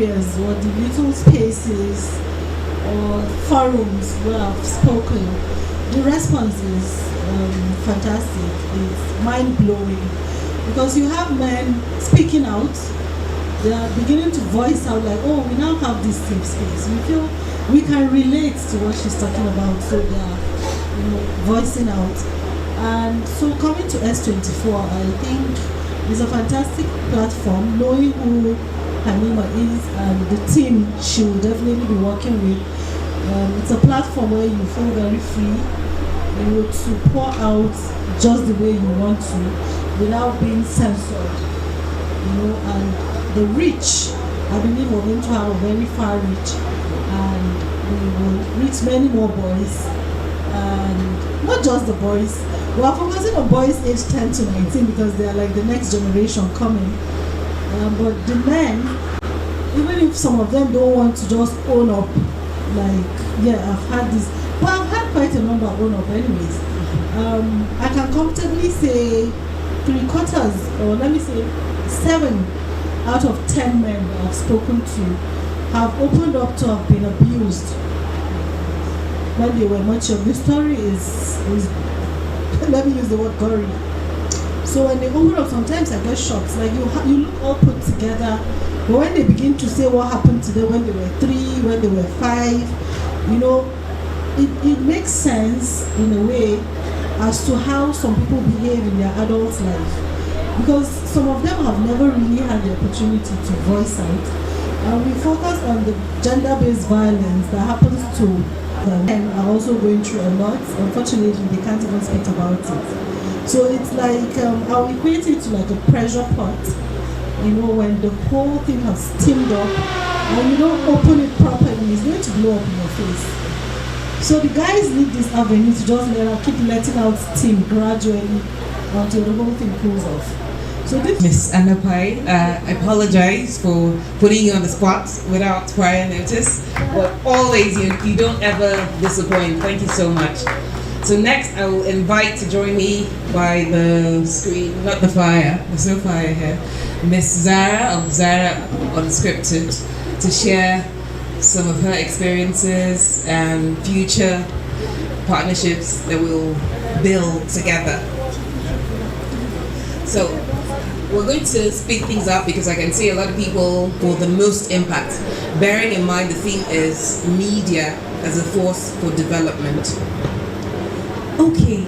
areas or the little spaces or forums where I've spoken, the response is fantastic. It's mind-blowing because you have men speaking out. They are beginning to voice out like, oh, we now have this safe space. We feel we can relate to what she's talking about, so they are, voicing out. And so coming to S24, I think is a fantastic platform, knowing who Halima is and the team she will definitely be working with. It's a platform where you feel very free, to pour out just the way you want to without being censored, and the reach, I believe we're going to have a very far reach, and we will reach many more boys, and not just the boys. We are focusing on boys aged 10 to 19 because they are like the next generation coming. But the men, even if some of them don't want to just own up, like, yeah, I've had this, but I've had quite a number own up anyways. I can comfortably say 3/4, or let me say 7 out of 10 men I've spoken to have opened up to have been abused when they were much young. The story is let me use the word gory. So when they open up, sometimes I get shocked. Like you look all put together, but when they begin to say what happened to them when they were 3, when they were 5, it makes sense in a way as to how some people behave in their adult life. Because some of them have never really had the opportunity to voice out. And we focus on the gender-based violence that happens to them and are also going through a lot. Unfortunately, they can't even speak about it. So it's like, I'll equate it to like a pressure pot, when the whole thing has steamed up and you don't open it properly, it's going to blow up in your face. So the guys need this avenue to just keep letting out steam gradually until the whole thing cools off. So this Miss Anapai, I apologize for putting you on the spot without prior notice, but always you don't ever disappoint. Thank you so much. So next I will invite to join me by the screen, not the fire, there's no fire here, Miss Zara of Zara Unscripted to share some of her experiences and future partnerships that we'll build together. So we're going to speed things up because I can see a lot of people for the most impact. Bearing in mind the theme is media as a force for development. Okay,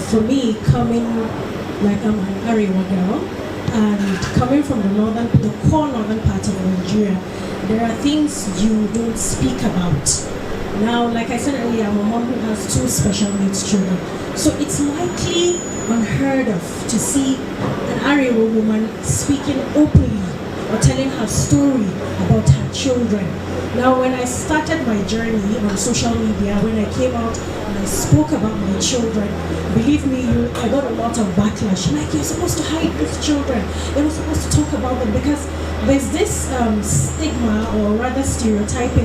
for me, coming, like I'm an Arewa girl, and coming from the core northern part of Nigeria, there are things you don't speak about. Now, like I said earlier, I'm a mom who has 2 special needs children. So it's likely unheard of to see an Arewa woman speaking openly or telling her story about her children. Now, when I started my journey on social media, when I came out and I spoke about my children, believe me, I got a lot of backlash. Like, you're supposed to hide these children. You're not supposed to talk about them because there's this stigma, or rather stereotyping,